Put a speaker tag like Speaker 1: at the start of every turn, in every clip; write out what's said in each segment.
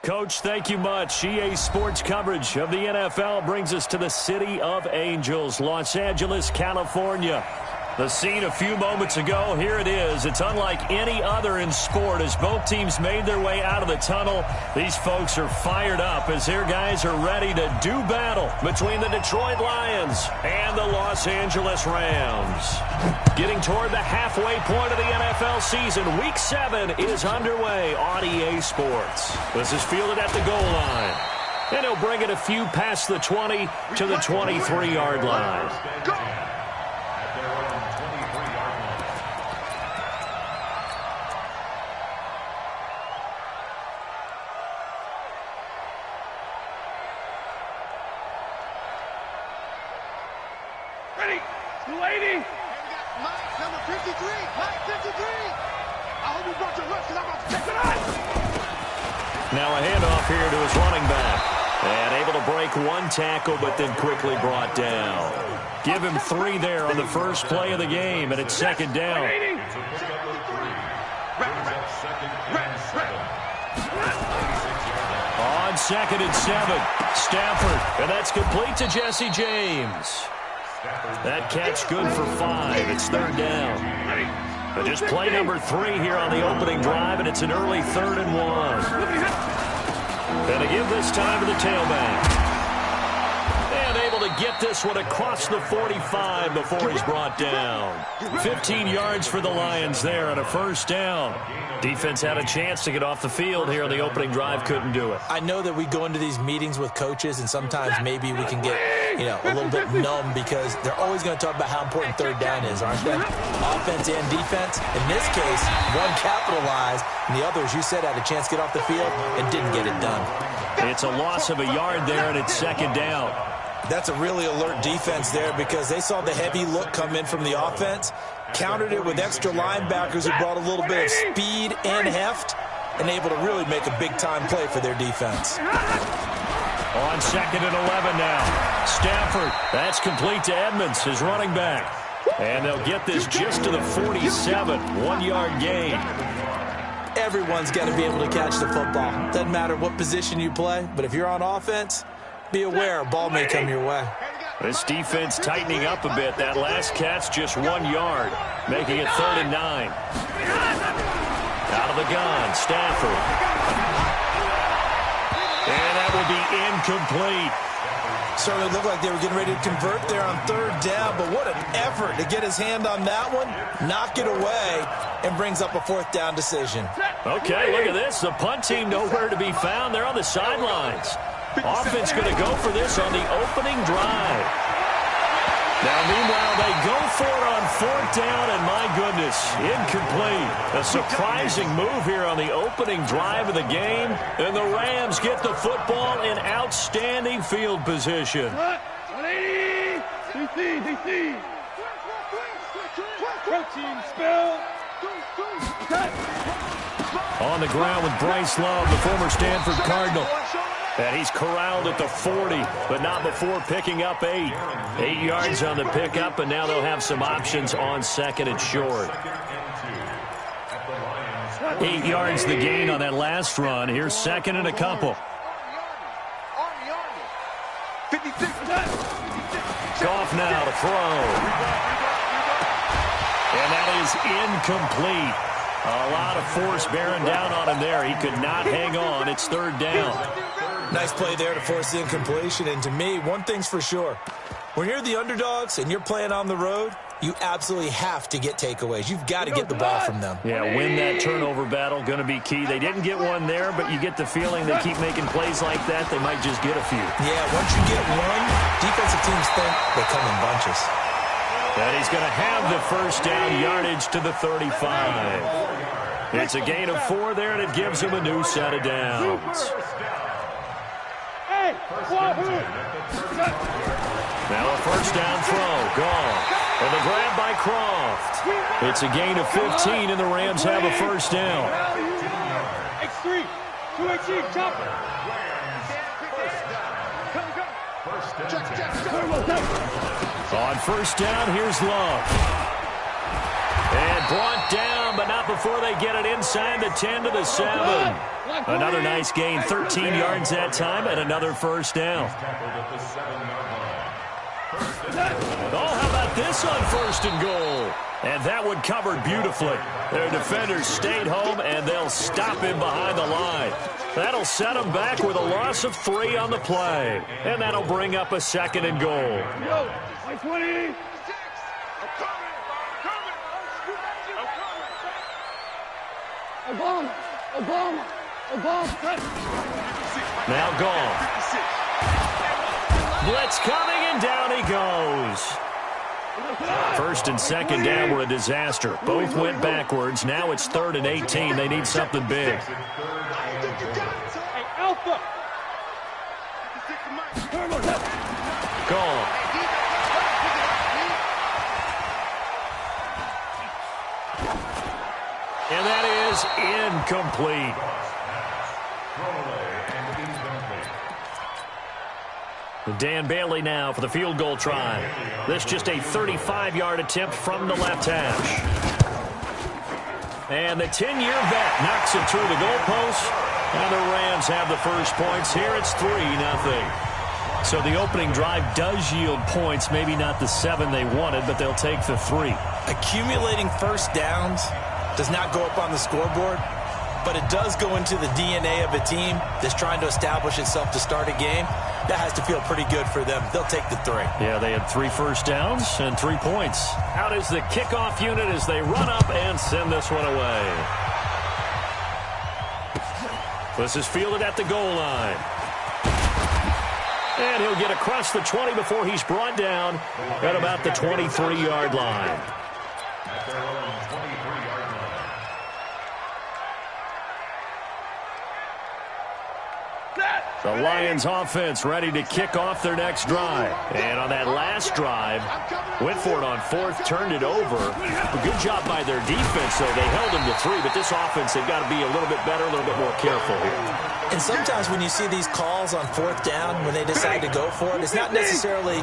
Speaker 1: Coach, thank you much. EA Sports coverage of the NFL brings us to the City of Angels, Los Angeles, California. The scene a few moments ago, here it is. It's unlike any other in sport as both teams made their way out of the tunnel. These folks are fired up as their guys are ready to do battle between the Detroit Lions and the Los Angeles Rams. Getting toward the halfway point of the NFL season, Week 7 is underway on EA Sports. This is fielded at the goal line. And he'll bring it a few past the 20 to the 23-yard line.
Speaker 2: Now a handoff here to his running back. And able to break one tackle, but then quickly brought down. Give him 3 there on the first play of the game, and it's second down. On 2nd and 7, Stafford, and that's complete to Jesse James. That catch good for 5. It's 3rd down. But just play number 3 here on the opening drive, and it's an early 3rd and 1. And to give this time to the tailback. And able to get this one across the 45 before he's brought down. 15 yards for the Lions there on a first down. Defense had a chance to get off the field here on the opening drive, couldn't do it.
Speaker 3: I know that we go into these meetings with coaches, and sometimes maybe we can get, a little bit numb because they're always going to talk about how important 3rd down is, aren't they? Offense and defense. In this case, one capitalized, and the other, as you said, had a chance to get off the field and didn't get it done.
Speaker 1: It's a loss of a yard there, and it's second down.
Speaker 3: That's a really alert defense there because they saw the heavy look come in from the offense, countered it with extra linebackers who brought a little bit of speed and heft, and able to really make a big-time play for their defense.
Speaker 1: On 2nd and 11 now. Stafford, that's complete to Edmonds, his running back. And they'll get this just to the 47, 1-yard gain.
Speaker 3: Everyone's got to be able to catch the football. Doesn't matter what position you play, but if you're on offense, be aware a ball may come your way.
Speaker 1: This defense tightening up a bit. That last catch just 1 yard, making it 3rd and 9. Out of the gun, Stafford. And that will be incomplete.
Speaker 3: Certainly looked like they were getting ready to convert there on 3rd down, but what an effort to get his hand on that one, knock it away, and brings up a 4th down decision.
Speaker 1: Okay, look at this. The punt team nowhere to be found. They're on the sidelines. Offense going to go for this on the opening drive. Now, meanwhile, they go for it on 4th down, and my goodness, incomplete. A surprising move here on the opening drive of the game, and the Rams get the football in outstanding field position. On the ground with Bryce Love, the former Stanford Cardinal. And he's corralled at the 40, but not before picking up 8. 8 yards on the pickup, and now they'll have some options on 2nd and short. 8 yards the gain on that last run. Here's 2nd and a couple. Goff now to throw. And that is incomplete. A lot of force bearing down on him there. He could not hang on. It's 3rd down.
Speaker 3: Nice play there to force the incompletion. And to me, one thing's for sure. When you're the underdogs and you're playing on the road, you absolutely have to get takeaways. You've got to get the ball from them.
Speaker 1: Yeah, win that turnover battle, going to be key. They didn't get one there, but you get the feeling they keep making plays like that, they might just get a few.
Speaker 3: Yeah, once you get one, defensive teams think they come in bunches.
Speaker 1: And he's going to have the first down, yardage to the 35. It's a gain of 4 there, and it gives him a new set of downs. Now a first down throw, gone. And the grab by Croft. It's a gain of 15, and the Rams have a first down.
Speaker 4: X3, 218, chopper.
Speaker 1: On first down, here's Love. And brought down, but not before they get it inside the 10 to the 7. Another nice gain, 13 yards that time, and another first down. Oh, how about this on 1st and goal? And that one covered beautifully. Their defenders stayed home, and they'll stop him behind the line. That'll set them back with a loss of 3 on the play. And that'll bring up a 2nd and goal.
Speaker 4: 20.
Speaker 1: Now gone. Blitz coming, and down he goes. 1st and 2nd down were a disaster. Both went backwards. Now it's 3rd and 18. They need something big. Gone. And that is incomplete. Dan Bailey now for the field goal try. This just a 35-yard attempt from the left hash. And the 10-year vet knocks it through the goalpost. And the Rams have the first points here. It's 3-0. So the opening drive does yield points. Maybe not the 7 they wanted, but they'll take the 3.
Speaker 3: Accumulating first downs does not go up on the scoreboard, but it does go into the DNA of a team that's trying to establish itself to start a game. That has to feel pretty good for them. They'll take the 3.
Speaker 1: Yeah, they had 3 first downs and 3 points. Out is the kickoff unit as they run up and send this one away. This is fielded at the goal line. And he'll get across the 20 before he's brought down at about the 23-yard line. The Lions offense ready to kick off their next drive. And on that last drive, went for it on 4th, turned it over. A good job by their defense, though. They held them to 3, but this offense, they've got to be a little bit better, a little bit more careful here.
Speaker 3: And sometimes when you see these calls on 4th down, when they decide to go for it, it's not necessarily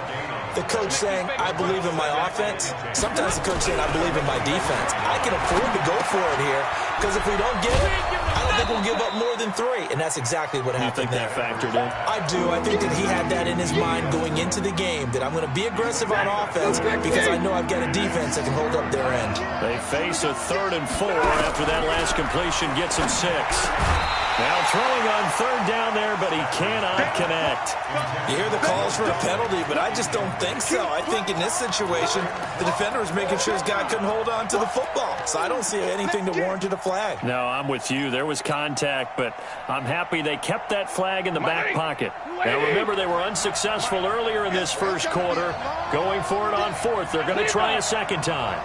Speaker 3: the coach saying, I believe in my offense. Sometimes the coach saying, I believe in my defense. I can afford to go for it here, because if we don't get it, I don't think we'll give up more than 3. And that's exactly what happened there.
Speaker 1: You think that factored in?
Speaker 3: I do. I think that he had that in his mind going into the game, that I'm going to be aggressive on offense because I know I've got a defense that can hold up their end.
Speaker 1: They face a 3rd and 4 after that last completion gets him 6. Now throwing on 3rd down there, but he cannot connect.
Speaker 3: You hear the calls for a penalty, but I just don't think so. I think in this situation, the defender was making sure his guy couldn't hold on to the football. So I don't see anything that warranted a flag.
Speaker 1: No, I'm with you. There was contact, but I'm happy they kept that flag in the back pocket. Now remember, they were unsuccessful earlier in this first quarter. Going for it on 4th. They're going to try a 2nd time.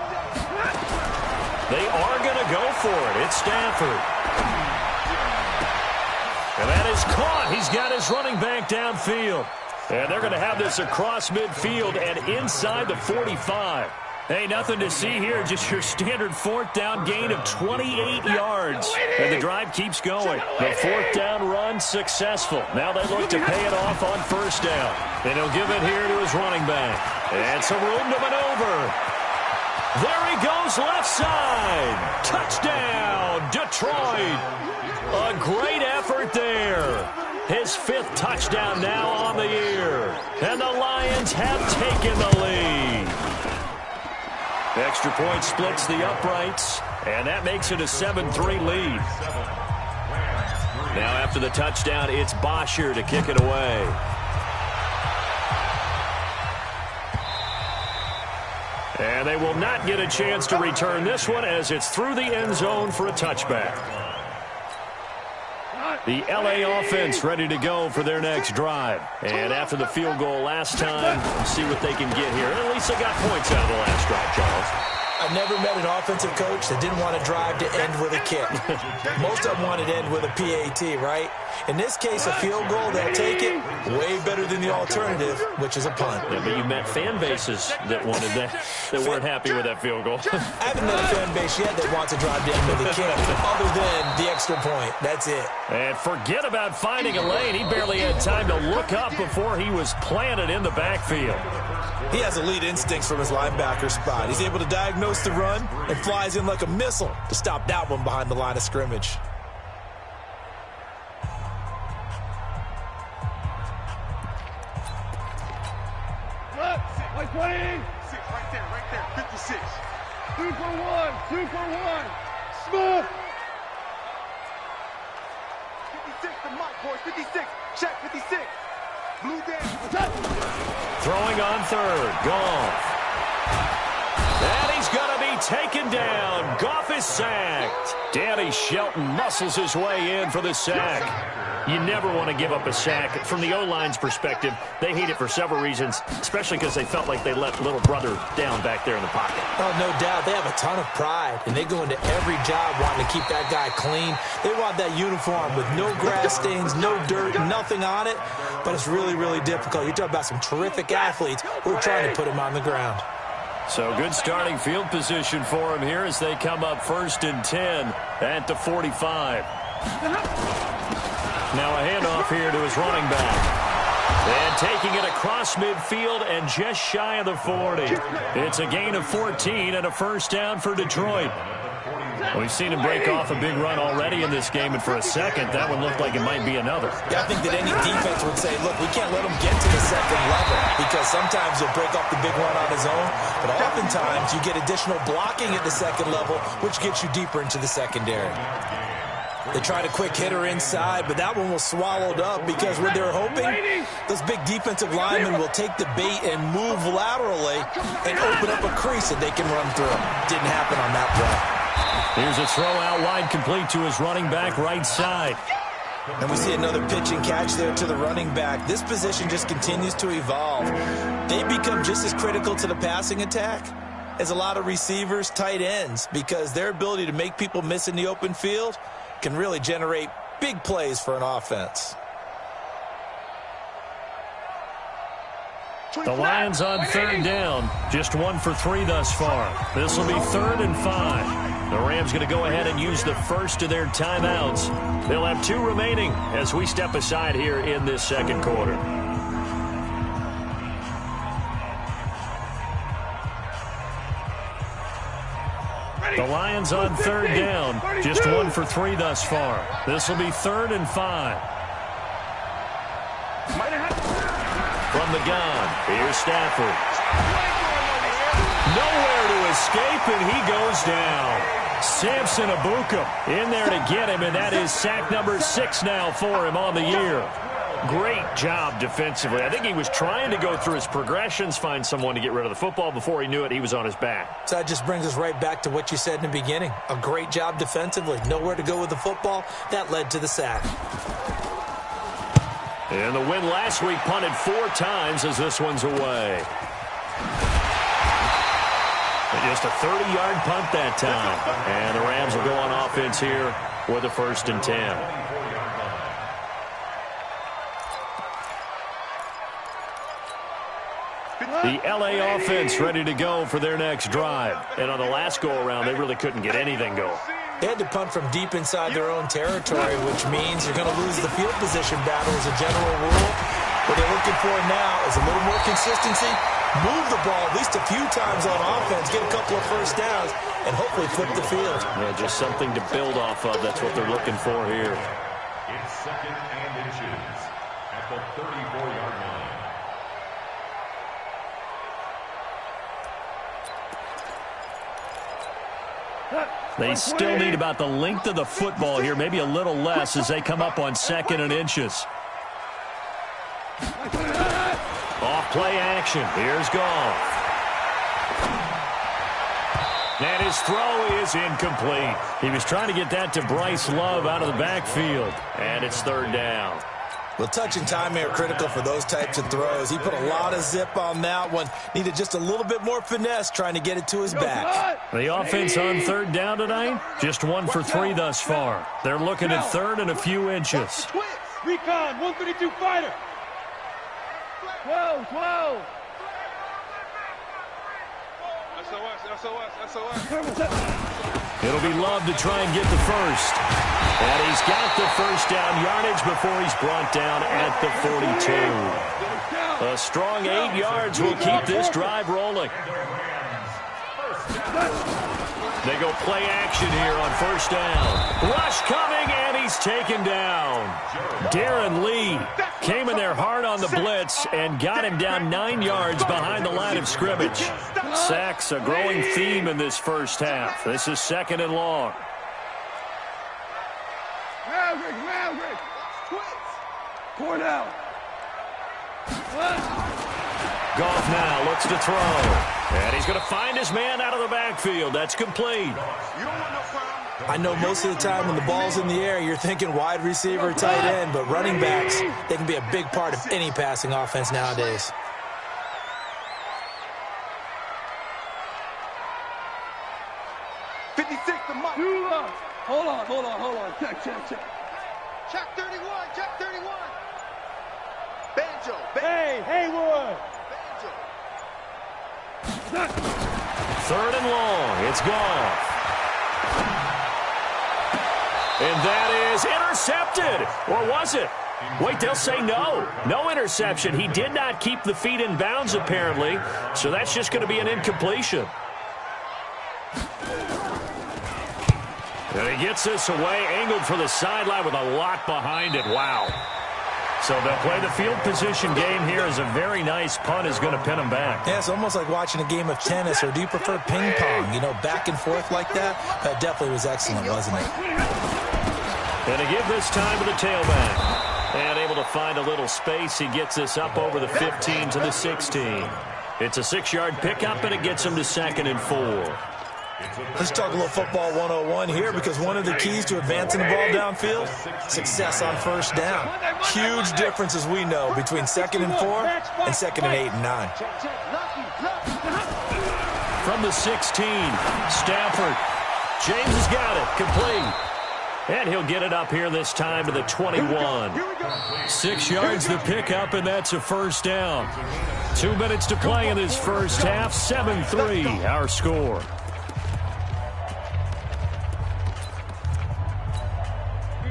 Speaker 1: They are going to go for it. It's Stafford. And that is caught. He's got his running back downfield. And they're going to have this across midfield and inside the 45. Hey, nothing to see here. Just your standard 4th down gain of 28 yards. And the drive keeps going. The 4th down run successful. Now they look to pay it off on 1st down. And he'll give it here to his running back. And some room to maneuver. There he goes left side. Touchdown, Detroit. A great effort there. His 5th touchdown now on the year. And the Lions have taken the lead. The extra point splits the uprights, and that makes it a 7-3 lead. Now after the touchdown, it's Bosher to kick it away. And they will not get a chance to return this one as it's through the end zone for a touchback. The L.A. offense ready to go for their next drive. And after the field goal last time, see what they can get here. At least they got points out of the last drive, Charles.
Speaker 3: I've never met an offensive coach that didn't want to drive to end with a kick. Most of them wanted to end with a PAT, right? In this case, a field goal, they'll take it. Way better than the alternative, which is a punt.
Speaker 1: Yeah, but you met fan bases that wanted that, that weren't happy with that field goal.
Speaker 3: I haven't met a fan base yet that wants to drive to end with a kick, other than the extra point. That's it.
Speaker 1: And forget about finding a lane. He barely had time to look up before he was planted in the backfield.
Speaker 3: He has elite instincts from his linebacker spot. He's able to diagnose the run and flies in like a missile to stop that one behind the line of scrimmage.
Speaker 4: Like 20. Right there, 56. 2 for 1, 2 for 1. Smooth. 56, the mic, boys, 56. Check, 56. Blue down.
Speaker 1: Throwing on third. Goff. And he's going to be taken down. Goff is sacked. Danny Shelton muscles his way in for the sack. You never want to give up a sack. From the O-line's perspective, they hate it for several reasons, especially because they felt like they let little brother down back there in the pocket.
Speaker 3: Oh, no doubt. They have a ton of pride, and they go into every job wanting to keep that guy clean. They want that uniform with no grass stains, no dirt, nothing on it, but it's really, really difficult. You're talking about some terrific athletes who are trying to put him on the ground.
Speaker 1: So good starting field position for him here as they come up 1st and 10 at the 45. Now a handoff here to his running back. And taking it across midfield and just shy of the 40. It's a gain of 14 and a first down for Detroit. We've seen him break off a big run already in this game, and for a second, that one looked like it might be another.
Speaker 3: Yeah, I think that any defense would say, look, we can't let him get to the second level, because sometimes he'll break off the big run on his own, but oftentimes you get additional blocking at the second level, which gets you deeper into the secondary. They tried a quick hitter inside, but that one was swallowed up because what they're hoping, those big defensive linemen will take the bait and move laterally and open up a crease that they can run through. Didn't happen on that play.
Speaker 1: Here's a throw out wide, complete to his running back right side.
Speaker 3: And we see another pitch and catch there to the running back. This position just continues to evolve. They become just as critical to the passing attack as a lot of receivers, tight ends, because their ability to make people miss in the open field can really generate big plays for an offense.
Speaker 1: The Lions on 3rd down. Just 1 for 3 thus far. This will be 3rd and 5. The Rams going to go ahead and use the first of their timeouts. They'll have 2 remaining as we step aside here in this second quarter. The Lions on 3rd down. Just 1 for 3 thus far. This will be 3rd and 5. From the gun, here's Stafford. Nowhere to escape, and he goes down. Samson Abuka in there to get him, and that is sack number 6 now for him on the year. Great job defensively. I think he was trying to go through his progressions, find someone to get rid of the football. Before he knew it, he was on his back.
Speaker 3: So that just brings us right back to what you said in the beginning. A great job defensively. Nowhere to go with the football. That led to the sack.
Speaker 1: And the win last week punted 4 times as this one's away. And just a 30-yard punt that time. And the Rams will go on offense here with a 1st and 10. The L.A. offense ready to go for their next drive. And on the last go-around, they really couldn't get anything going.
Speaker 3: They had to punt from deep inside their own territory, which means you're going to lose the field position battle as a general rule. What they're looking for now is a little more consistency, move the ball at least a few times on offense, get a couple of first downs, and hopefully flip the field.
Speaker 1: Yeah, just something to build off of. That's what they're looking for here.
Speaker 2: It's 2nd and inches at the 34-yard line.
Speaker 1: They still need about the length of the football here, maybe a little less as they come up on 2nd and inches. Off play action. Here's Goff. And his throw is incomplete. He was trying to get that to Bryce Love out of the backfield. And it's 3rd down.
Speaker 3: Well, touch and timing are critical for those types of throws. He put a lot of zip on that one. Needed just a little bit more finesse trying to get it to his back.
Speaker 1: The offense on 3rd down tonight, just 1 for 3 thus far. They're looking at 3rd and a few inches.
Speaker 4: Recon, 132 fighter. 12, 12.
Speaker 1: It'll be Love to try and get the first. And he's got the first down yardage before he's brought down at the 42. A strong 8 yards will keep this drive rolling. They go play action here on first down. Rush coming, and he's taken down. Darren Lee came in there hard on the blitz and got him down 9 yards behind the line of scrimmage. Sacks a growing theme in this first half. This is 2nd and long.
Speaker 4: Maverick. Four down.
Speaker 1: Goff now looks to throw. And he's going to find his man out of the backfield. That's complete.
Speaker 3: I know most of the time when the ball's in the air, you're thinking wide receiver, tight end, but running backs, they can be a big part of any passing offense nowadays.
Speaker 4: Hold on. Check.
Speaker 5: Check 31. Banjo.
Speaker 4: Hey, Haywood.
Speaker 5: Banjo.
Speaker 1: 3rd and long. It's Goff. And that is intercepted. Or was it? Wait, they'll say no. No interception. He did not keep the feet in bounds, apparently. So that's just going to be an incompletion. And he gets this away, angled for the sideline with a lot behind it. Wow. So they'll play the field position game here as a very nice punt is going to pin them back.
Speaker 3: Yeah, it's almost like watching a game of tennis, or do you prefer ping pong? You know, back and forth like that? That definitely was excellent, wasn't it?
Speaker 1: And to give this time to the tailback. And able to find a little space. He gets this up over the 15 to the 16. It's a 6-yard pickup, and it gets him to 2nd and 4.
Speaker 3: Let's talk a little football 101 here, because one of the keys to advancing the ball downfield, success on first down. Huge difference, as we know, between 2nd and 4 and 2nd and 8 and 9.
Speaker 1: From the 16, Stafford. James has got it, complete. And he'll get it up here this time to the 21. 6 yards to pick up, and that's a first down. 2 minutes to play in this first half. 7-3, our score.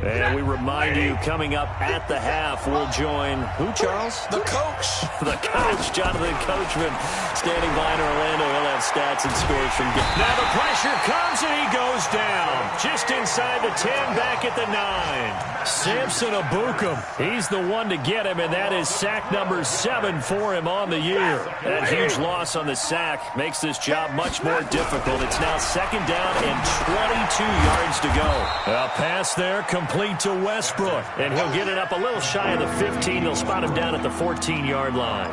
Speaker 1: And we remind you, coming up at the half, we'll join who, Charles?
Speaker 3: The coach.
Speaker 1: The coach, Jonathan Coachman, standing by in Orlando. He'll have stats and scores from game. Now the pressure comes, and he goes down. Just inside the 10, back at the 9. Samson Abukum, he's the one to get him, and that is sack number 7 for him on the year. That huge loss on the sack makes this job much more difficult. It's now 2nd down and 22 yards to go. A pass there, complete to Westbrook, and he'll get it up a little shy of the 15. They'll spot him down at the 14-yard line.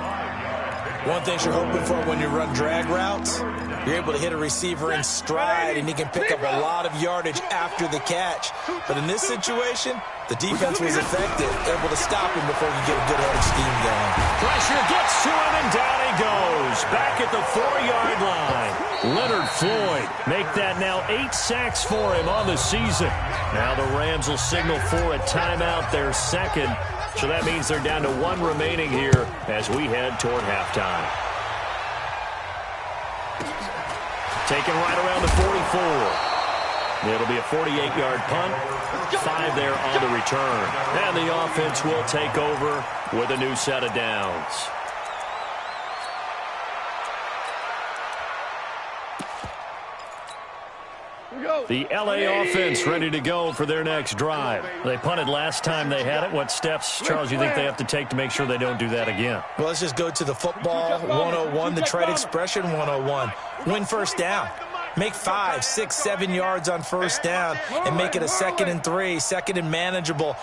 Speaker 3: One thing you're hoping for when you run drag routes, you're able to hit a receiver in stride, and he can pick up a lot of yardage after the catch. But in this situation, the defense was effective, able to stop him before he get a good head of steam going.
Speaker 1: Pressure gets to him, and down he goes. Back at the 4-yard line. Leonard Floyd make that now 8 sacks for him on the season. Now the Rams will signal for a timeout, their 2nd. So that means they're down to 1 remaining here as we head toward halftime. Taken right around the 44. It'll be a 48-yard punt. 5 there on the return. And the offense will take over with a new set of downs. The L.A. offense ready to go for their next drive. They punted last time they had it. What steps, Charles, you think they have to take to make sure they don't do that again?
Speaker 3: Well, let's just go to the football 101, the trade expression 101. Win first down. Make 5, 6, 7 yards on first down and make it a 2nd and 3, 2nd and manageable.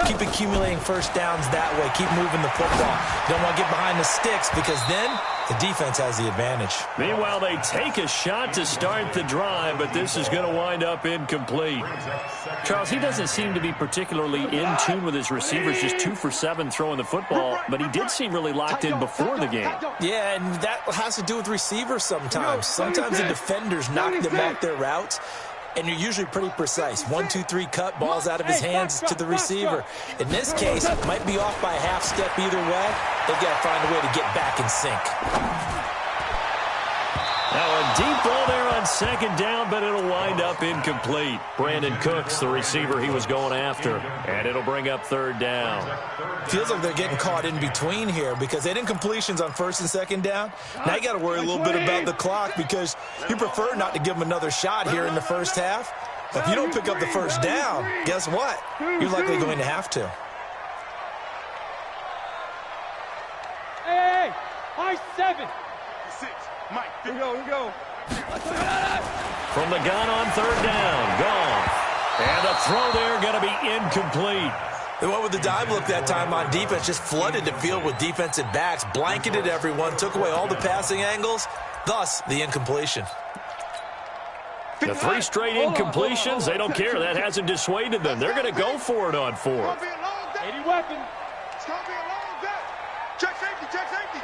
Speaker 3: Keep accumulating first downs that way. Keep moving the football. You don't want to get behind the sticks, because then the defense has the advantage.
Speaker 1: Meanwhile, they take a shot to start the drive, but this is going to wind up incomplete. Charles, he doesn't seem to be particularly in tune with his receivers, just 2 for 7 throwing the football, but he did seem really locked in before the game.
Speaker 3: Yeah, and that has to do with receivers sometimes. Sometimes the defenders knock them off their routes, and you're usually pretty precise. 1, 2, 3 cut, balls out of his hands to the receiver. In this case, it might be off by a half step either way. They've got to find a way to get back in sync.
Speaker 1: Now a deep ball there on second down, but it'll wind up incomplete. Brandon Cooks, the receiver he was going after, and it'll bring up third down.
Speaker 3: Feels like they're getting caught in between here because they didn't incompletions on first and second down. Now you got to worry a little bit about the clock because you prefer not to give them another shot here in the first half. But if you don't pick up the first down, guess what? You're likely going to have to.
Speaker 4: Hey, high 7. 6. Mike, here we go.
Speaker 1: From the gun on third down, gone. And the throw there going to be incomplete.
Speaker 3: They went with the dime look that time on defense, just flooded the field with defensive backs, blanketed everyone, took away all the passing angles, thus the incompletion.
Speaker 1: The 3 straight incompletions, they don't care. That hasn't dissuaded them. They're going to go for it on fourth.
Speaker 4: 80 weapon. It's going to be a long day. Check safety, check safety.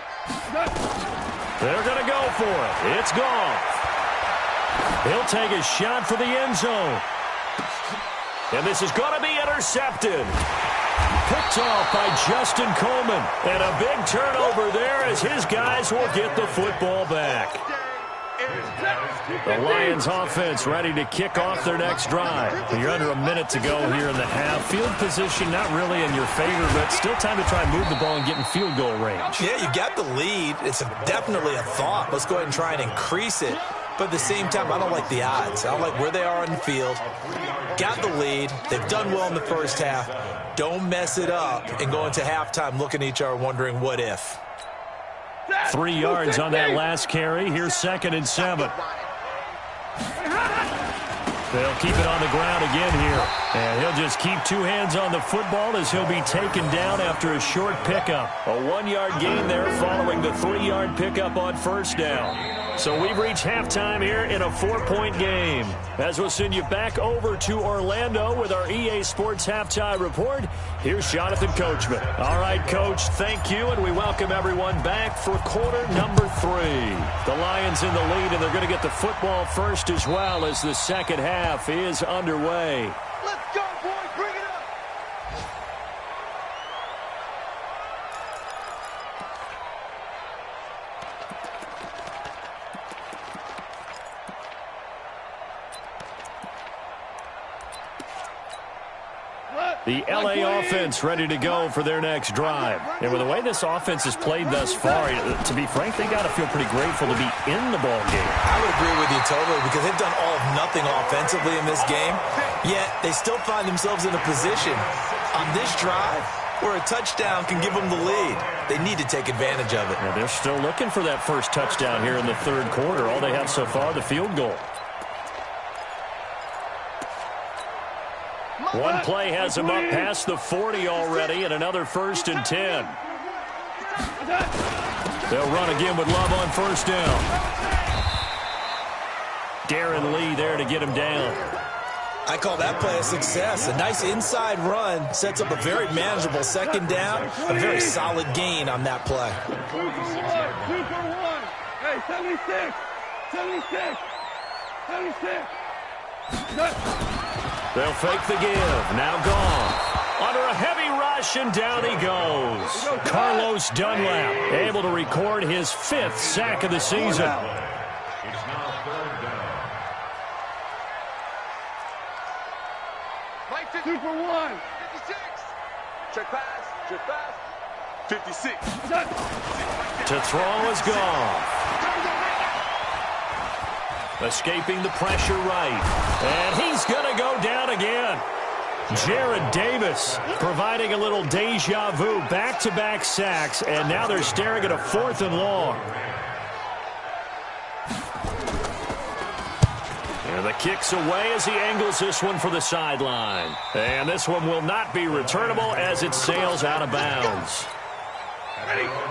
Speaker 1: They're going to go for it. It's gone. He'll take a shot for the end zone. And this is going to be intercepted. Picked off by Justin Coleman. And a big turnover there as his guys will get the football back. The Lions offense ready to kick off their next drive. You're under a minute to go here in the half. Field position not really in your favor, but still time to try and move the ball and get in field goal range.
Speaker 3: Yeah, you got the lead. It's definitely a thought. Let's go ahead and try and increase it. But at the same time, I don't like the odds. I don't like where they are on the field. Got the lead. They've done well in the first half. Don't mess it up and go into halftime looking at each other wondering what if.
Speaker 1: 3 yards on that last carry. Here's 2nd and 7. They'll keep it on the ground again here. And he'll just keep 2 hands on the football as he'll be taken down after a short pickup. A 1-yard gain there following the 3-yard pickup on first down. So we've reached halftime here in a 4-point game. As we'll send you back over to Orlando with our EA Sports Halftime Report, here's Jonathan Coachman. All right, Coach, thank you, and we welcome everyone back for quarter number 3. The Lions in the lead, and they're going to get the football first as well as the second half is underway.
Speaker 5: Let's go, boys. Bring it up.
Speaker 1: The LA offense ready to go for their next drive. And with the way this offense has played thus far, to be frank, they got to feel pretty grateful to be in the ball game.
Speaker 3: I would agree with you totally because they've done all of nothing offensively in this game, yet they still find themselves in a position on this drive where a touchdown can give them the lead. They need to take advantage of it.
Speaker 1: Yeah, they're still looking for that first touchdown here in the third quarter. All they have so far, the field goal. One play has them up past the 40 already, and another 1st and 10. They'll run again with Love on first down. Darren Lee there to get him down.
Speaker 3: I call that play a success. A nice inside run sets up a very manageable second down. A very solid gain on that play.
Speaker 4: 2 for 1. Hey, 76. 76. 76.
Speaker 1: They'll fake the give. Now gone. Under a heavy rush, and down he goes. Carlos Dunlap able to record his 5th sack of the season.
Speaker 2: It's now third down.
Speaker 4: Mike, 2 for 1. 56. Check pass. Check pass. 56.
Speaker 1: To throw is gone. Escaping the pressure right. And he's going to go down again. Jared Davis providing a little deja vu. Back-to-back sacks, and now they're staring at a 4th and long. And the kick's away as he angles this one for the sideline. And this one will not be returnable as it sails out of bounds.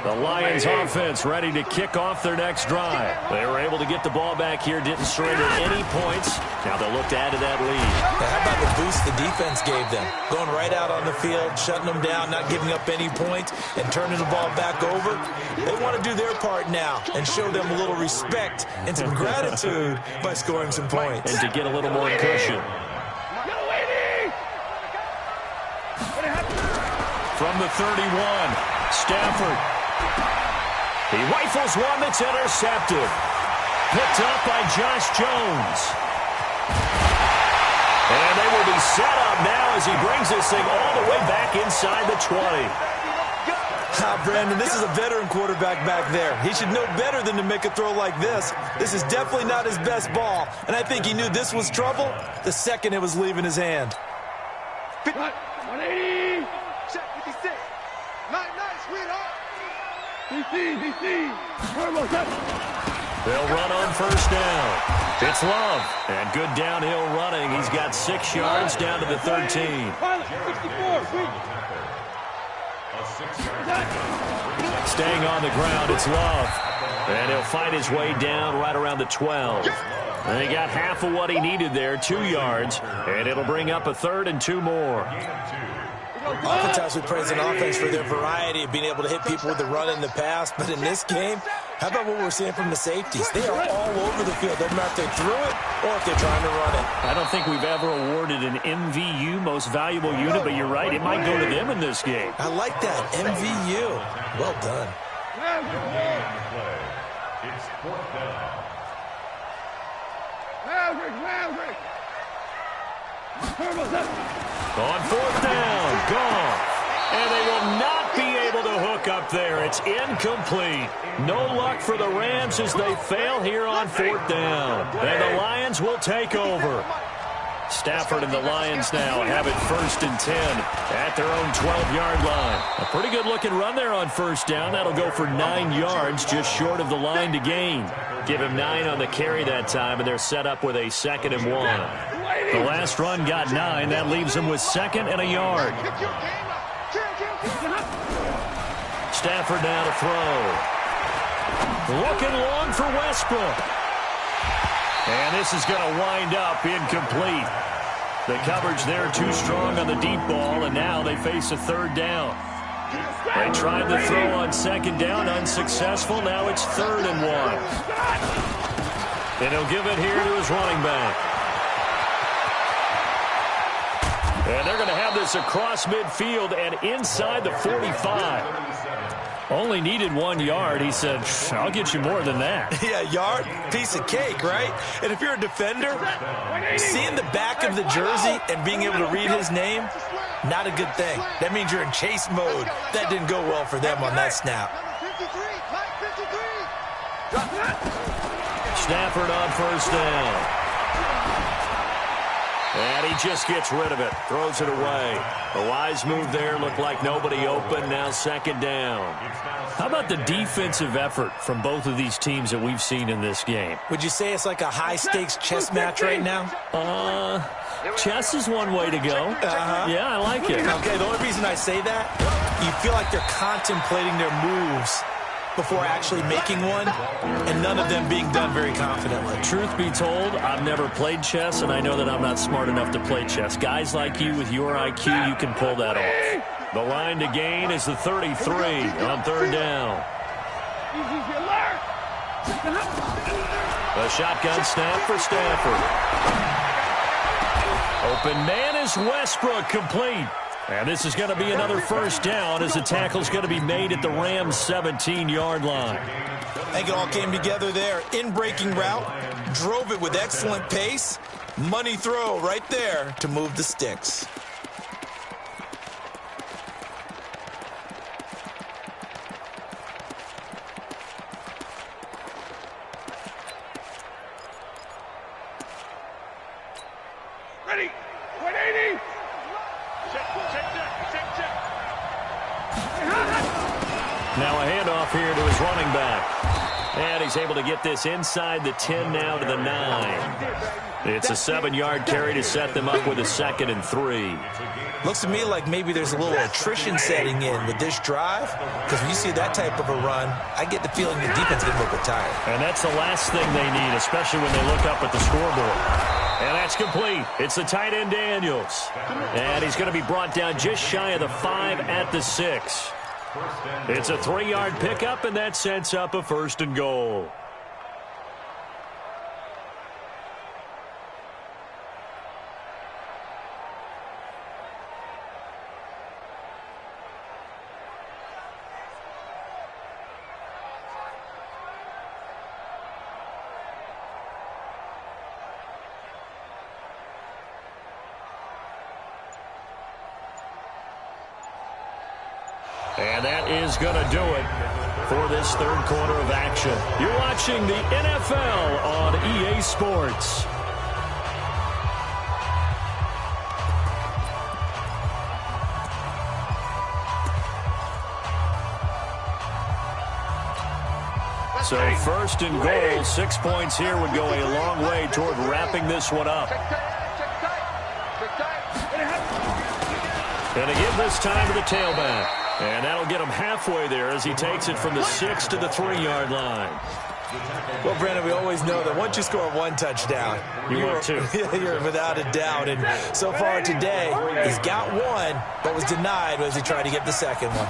Speaker 1: The Lions offense ready to kick off their next drive. They were able to get the ball back here, didn't surrender any points. Now they'll look to add to that lead.
Speaker 3: How about the boost the defense gave them? Going right out on the field, shutting them down, not giving up any points, and turning the ball back over. They want to do their part now and show them a little respect and some gratitude by scoring some points.
Speaker 1: And to get a little more cushion. From the 31, Stafford. He rifles one that's intercepted. picked up by Josh Jones. And they will be set up now as he brings this thing all the way back inside the 20.
Speaker 3: Brandon, this is a veteran quarterback back there. He should know better than to make a throw like this. This is definitely not his best ball, and I think he knew this was trouble the second it was leaving his hand.
Speaker 4: 180.
Speaker 5: Check 56. Nice, sweetheart.
Speaker 4: DC. Turbo set.
Speaker 1: They'll run on first down. It's Love. And good downhill running. He's got 6 yards down to the 13.
Speaker 4: Pilot, 64. Sweet.
Speaker 1: Staying on the ground, it's Love. And he'll find his way down right around the 12. And he got half of what he needed there, 2 yards. And it'll bring up a 3rd and 2 more.
Speaker 3: Oftentimes we praise an offense for their variety of being able to hit people with the run in the pass. But in this game, how about what we're seeing from the safeties? They are all over the field. Doesn't matter if they threw it or if they're trying to run it.
Speaker 1: I don't think we've ever awarded an MVU, most valuable unit, but you're right, it might go to them in this game.
Speaker 3: I like that, MVU. Well done.
Speaker 4: It's 4th down. Maverick. Turbo set.
Speaker 1: On 4th down, gone. And they will not be able to hook up there. It's incomplete. No luck for the Rams as they fail here on 4th down. And the Lions will take over. Stafford and the Lions now have it 1st and 10 at their own 12-yard line. A pretty good-looking run there on 1st down. That'll go for 9 yards, just short of the line to gain. Give him 9 on the carry that time, and they're set up with a 2nd and 1. The last run got 9. That leaves them with 2nd and a yard. Stafford now to throw. Looking long for Westbrook. And this is going to wind up incomplete. The coverage there too strong on the deep ball, and now they face a 3rd down. They tried the throw on 2nd down, unsuccessful. Now it's 3rd and 1. And he'll give it here to his running back. And they're going to have this across midfield and inside the 45. Only needed 1 yard. He said, I'll get you more than that.
Speaker 3: Yeah, yard, piece of cake, right? And if you're a defender, seeing the back of the jersey and being able to read his name, not a good thing. That means you're in chase mode. That didn't go well for them on that snap.
Speaker 1: Stafford on 1st down. And he just gets rid of it. Throws it away. A wise move there. Looked like nobody open. Now 2nd down. How about the defensive effort from both of these teams that we've seen in this game?
Speaker 3: Would you say it's like a high-stakes chess match right now?
Speaker 1: Chess is one way to go. Yeah, I like it.
Speaker 3: Okay, the only reason I say that, you feel like they're contemplating their moves before actually making one, and none of them being done very confidently.
Speaker 1: Truth be told, I've never played chess, and I know that I'm not smart enough to play chess. Guys like you with your IQ, you can pull that off. The line to gain is the 33 on 3rd down. A shotgun snap for Stafford. Open man is Westbrook, complete. And this is going to be another 1st down as the tackle's going to be made at the Rams' 17-yard line.
Speaker 3: I think it all came together there. In-breaking route, drove it with excellent pace. Money throw right there to move the sticks.
Speaker 4: Ready. 180.
Speaker 1: Now a handoff here to his running back. And he's able to get this inside the 10 now to the 9. It's a 7-yard carry to set them up with a 2nd and 3.
Speaker 3: Looks to me like maybe there's a little attrition setting in with this drive, because when you see that type of a run, I get the feeling the defense gets a little bit tired.
Speaker 1: And that's the last thing they need, especially when they look up at the scoreboard. And that's complete. It's the tight end Daniels. And he's going to be brought down just shy of the 5 at the 6. It's a 3-yard pickup, and that sets up a 1st and goal. And that is going to do it for this third quarter of action. You're watching the NFL on EA Sports. So first and goal, 6 points here would go a long way toward wrapping this one up. And to give this time to the tailback. And that'll get him halfway there as he takes it from the 6 to the 3-yard line.
Speaker 3: Well, Brandon, we always know that once you score one touchdown,
Speaker 1: you're
Speaker 3: without a doubt. And so far today, he's got one, but was denied as he tried to get the second one.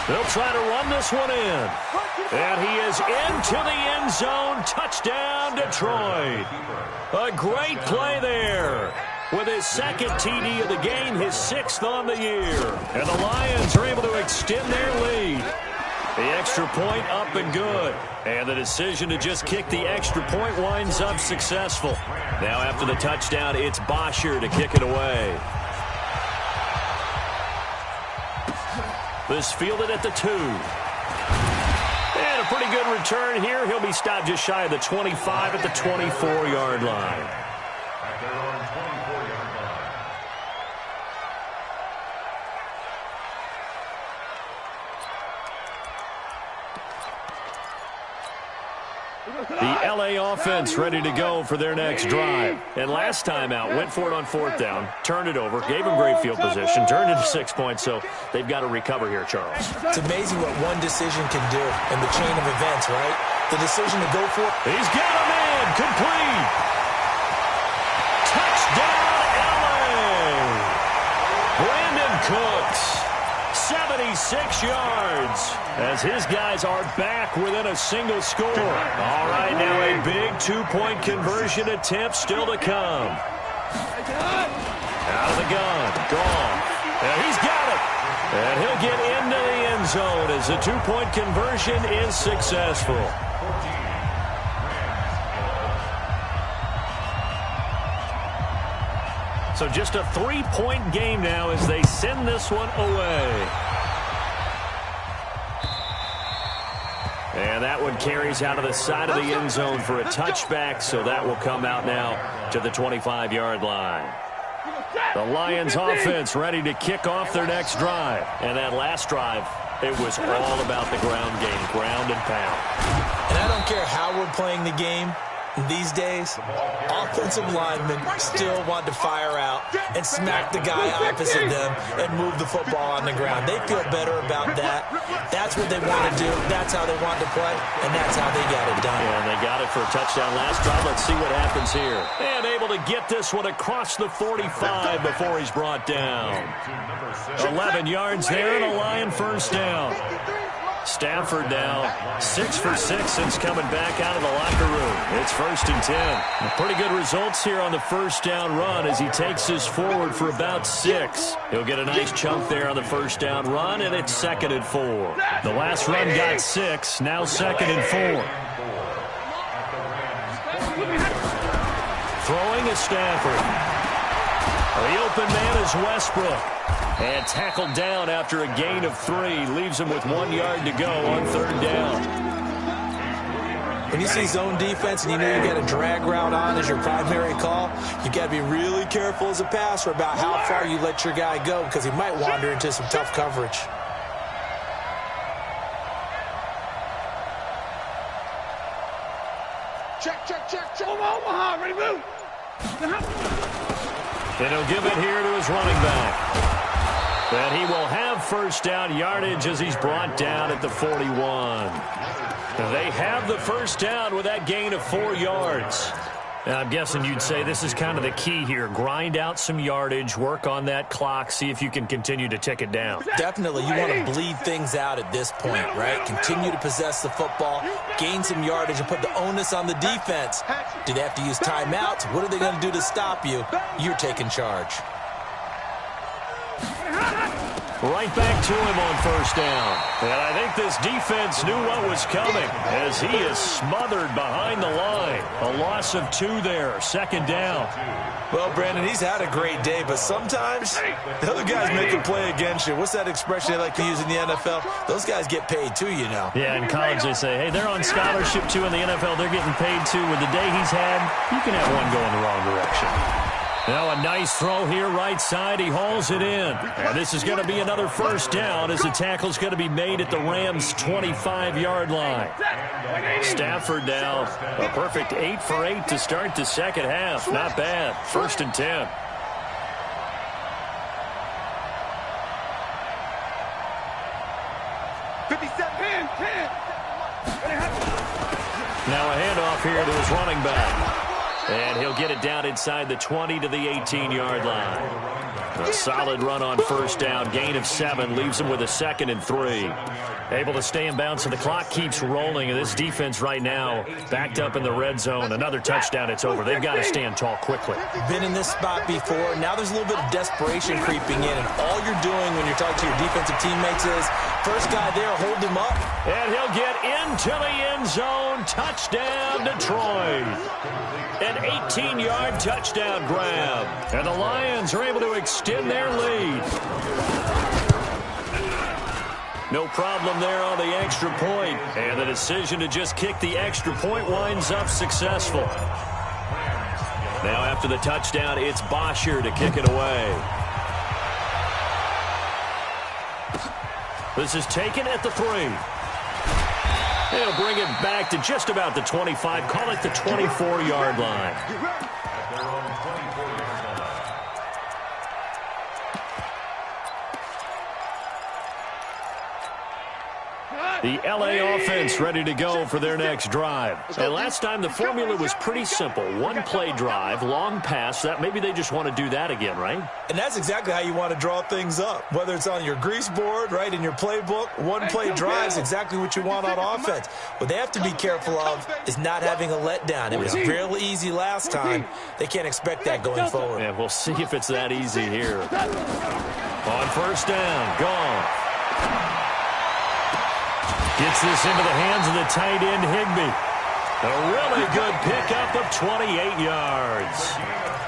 Speaker 1: They'll try to run this one in. And he is into the end zone. Touchdown, Detroit. A great play there. With his second TD of the game, his 6th on the year. And the Lions are able to extend their lead. The extra point up and good. And the decision to just kick the extra point winds up successful. Now after the touchdown, it's Bosher to kick it away. This fielded at the 2. And a pretty good return here. He'll be stopped just shy of the 25 at the 24-yard line. The LA offense ready to go for their next drive. And last time out, went for it on 4th down, turned it over, gave him great field position, turned it to 6 points, so they've got to recover here, Charles.
Speaker 3: It's amazing what one decision can do in the chain of events, right? The decision to go for it.
Speaker 1: He's got a man, complete. Touchdown, LA. Brandon Cooks. 76 yards as his guys are back within a single score. All right, now a big 2-point conversion attempt still to come. Out of the gun, gone. And he's got it. And he'll get into the end zone as the 2-point conversion is successful. So just a 3-point game now as they send this one away. And that one carries out of the side of the end zone for a touchback, so that will come out now to the 25-yard line. The Lions offense ready to kick off their next drive. And that last drive, it was all about the ground game, ground and pound.
Speaker 3: And I don't care how we're playing the game. These days, offensive linemen still want to fire out and smack the guy opposite them and move the football on the ground. They feel better about that. That's what they want to do. That's how they want to play, and that's how they got it done.
Speaker 1: Yeah, and they got it for a touchdown last drive. Let's see what happens here. And able to get this one across the 45 before he's brought down. 11 yards there and a Lion first down. Stafford now 6 for 6 since coming back out of the locker room. It's 1st and 10. Pretty good results here on the first down run as he takes this forward for about 6. He'll get a nice chunk there on the first down run, and it's 2nd and 4. The last run got 6, now 2nd and 4. Throwing is Stafford. The open man is Westbrook. And tackled down after a gain of 3. Leaves him with 1 yard to go on 3rd down.
Speaker 3: When you see zone defense and you know you got a drag route on as your primary call, you got to be really careful as a passer about how far you let your guy go because he might wander into some tough coverage.
Speaker 4: Check. Omaha, ready, move.
Speaker 1: And he'll give it here to his running back. And he will have first down yardage as he's brought down at the 41. They have the first down with that gain of 4 yards. And I'm guessing you'd say this is kind of the key here. Grind out some yardage, work on that clock, see if you can continue to tick it down.
Speaker 3: Definitely. You want to bleed things out at this point, right? Continue to possess the football, gain some yardage, and put the onus on the defense. Do they have to use timeouts? What are they going to do to stop you? You're taking charge.
Speaker 1: Right back to him on first down. And I think this defense knew what was coming as he is smothered behind the line. A loss of 2 there. 2nd down.
Speaker 3: Well, Brandon, he's had a great day, but sometimes the other guys make a play against you. What's that expression they like to use in the NFL? Those guys get paid too, you know.
Speaker 1: Yeah, in college they say, hey, they're on scholarship too. In the NFL, they're getting paid too. With the day he's had, you can have one go in the wrong direction. Now a nice throw here, right side. He hauls it in. And this is going to be another 1st down as the tackle's going to be made at the Rams' 25-yard line. Stafford now a perfect 8 for 8 to start the 2nd half. Not bad. 1st and 10. Now a handoff here to his running back. And he'll get it down inside the 20 to the 18-yard line. A solid run on 1st down. Gain of 7 leaves him with a 2nd and 3. Able to stay in bounds, so the clock keeps rolling. And this defense right now backed up in the red zone. Another touchdown, it's over. They've got to stand tall quickly.
Speaker 3: Been in this spot before. Now there's a little bit of desperation creeping in. And all you're doing when you're talking to your defensive teammates is, first guy there, hold him up.
Speaker 1: And he'll get into the end zone. Touchdown, Detroit. An 18-yard touchdown grab. And the Lions are able to extend their lead. No problem there on the extra point. And the decision to just kick the extra point winds up successful. Now after the touchdown, it's Bosher to kick it away. This is taken at the 3. They'll bring it back to just about the 25. Call it the 24-yard line. The LA offense ready to go for their next drive. And last time the formula was pretty simple. 1-play drive, long pass. That maybe they just want to do that again, right?
Speaker 3: And that's exactly how you want to draw things up. Whether it's on your grease board, right, in your playbook, 1-play drive is exactly what you want on offense. What they have to be careful of is not having a letdown. It was real easy last time. They can't expect that going forward.
Speaker 1: Yeah, we'll see if it's that easy here. On 1st down, gone. Gets this into the hands of the tight end, Higbee. A really good pickup of 28 yards.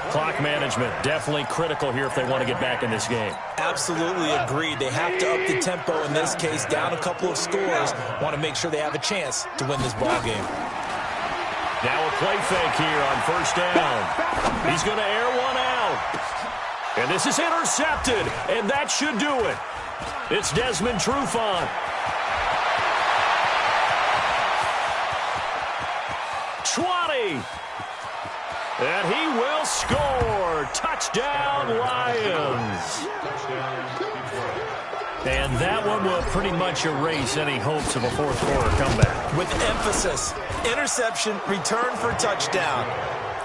Speaker 1: Clock management definitely critical here if they want to get back in this game.
Speaker 3: Absolutely agreed. They have to up the tempo in this case, down a couple of scores. Want to make sure they have a chance to win this ball game.
Speaker 1: Now a play fake here on 1st down. He's going to air one out. And this is intercepted, and that should do it. It's Desmond Trufant. 20. And he will score. Touchdown, Lions. And that one will pretty much erase any hopes of a 4th quarter comeback.
Speaker 3: With emphasis, interception, return for touchdown.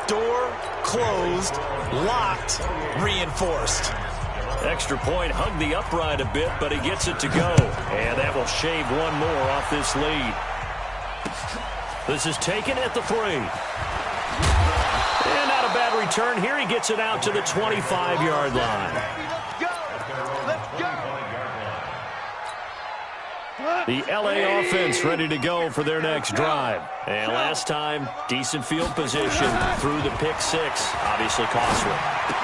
Speaker 3: Door closed, locked, reinforced.
Speaker 1: Extra point, hugged the upright a bit, but he gets it to go. And that will shave one more off this lead. This is taken at the 3. And not a bad return here. He gets it out to the 25-yard line. The LA offense ready to go for their next drive. And last time, decent field position through the pick 6. Obviously costly.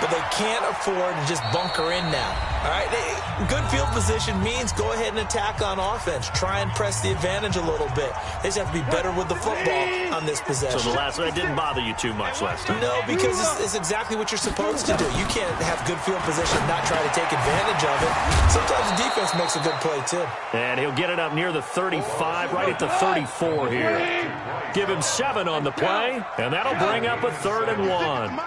Speaker 3: But they can't afford to just bunker in now. All right, good field position means go ahead and attack on offense. Try and press the advantage a little bit. They just have to be better with the football on this possession.
Speaker 1: So the last one didn't bother you too much last time?
Speaker 3: No, because it's exactly what you're supposed to do. You can't have good field position and not try to take advantage of it. Sometimes the defense makes a good play, too.
Speaker 1: And he'll get it up near the 35, right at the 34 here. Give him 7 on the play, and that'll bring up a 3rd and 1.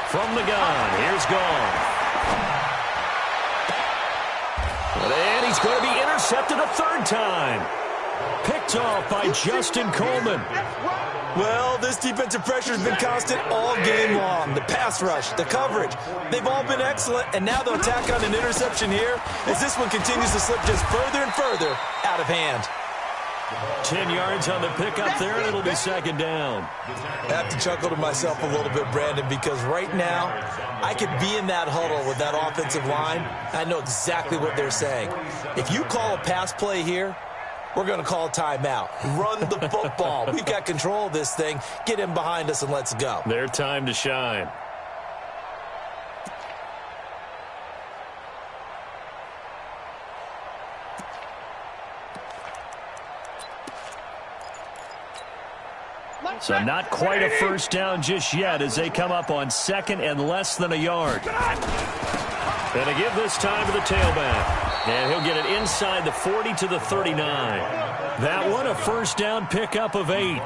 Speaker 1: From the gun, here's Gone. And he's going to be intercepted a 3rd time. Picked off by Justin Coleman.
Speaker 3: Well, this defensive pressure has been constant all game long. The pass rush, the coverage, they've all been excellent, and now they'll tack on an interception here as this one continues to slip just further and further out of hand.
Speaker 1: 10 yards on the pickup there, and it'll be 2nd down.
Speaker 3: I have to chuckle to myself a little bit, Brandon, because right now I could be in that huddle with that offensive line. I know exactly what they're saying. If you call a pass play here, we're going to call timeout. Run the football. We've got control of this thing. Get him behind us and let's go.
Speaker 1: Their time to shine. So not quite a first down just yet as they come up on second and less than a yard. And to give this time to the tailback. And he'll get it inside the 40 to the 39. That one a first down pickup of 8.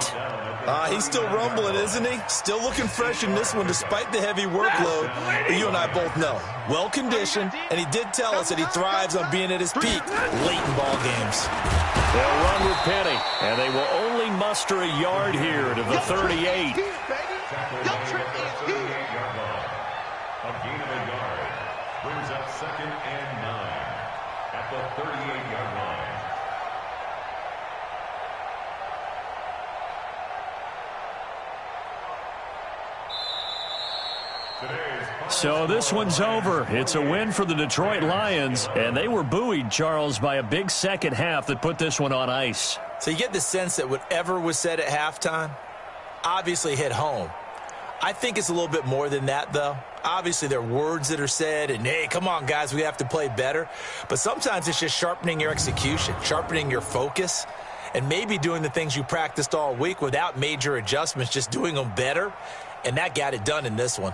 Speaker 3: He's still rumbling, isn't he? Still looking fresh in this one despite the heavy workload. But you and I both know. Well-conditioned, and he did tell us that he thrives on being at his peak late in ball games.
Speaker 1: They'll run with Penny, and they will only muster a yard here to the 38.
Speaker 2: A gain of a yard brings up 2nd and 9 at the 38-yard line.
Speaker 1: So this one's over. It's a win for the Detroit Lions, and they were buoyed, Charles, by a big second half that put this one on ice.
Speaker 3: So you get the sense that whatever was said at halftime obviously hit home. I think it's a little bit more than that, though. Obviously, there are words that are said, and, hey, come on, guys, we have to play better. But sometimes it's just sharpening your execution, sharpening your focus, and maybe doing the things you practiced all week without major adjustments, just doing them better. And that got it done in this one.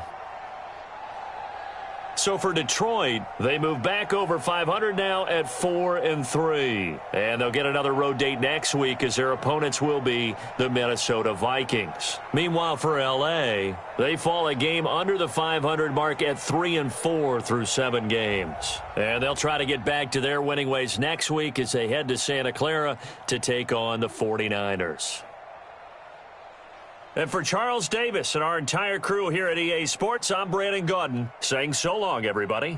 Speaker 1: So for Detroit, they move back over 500 now at 4-3. And they'll get another road date next week as their opponents will be the Minnesota Vikings. Meanwhile, for L.A., they fall a game under the 500 mark at 3-4 through 7 games. And they'll try to get back to their winning ways next week as they head to Santa Clara to take on the 49ers. And for Charles Davis and our entire crew here at EA Sports, I'm Brandon Gaudin saying so long, everybody.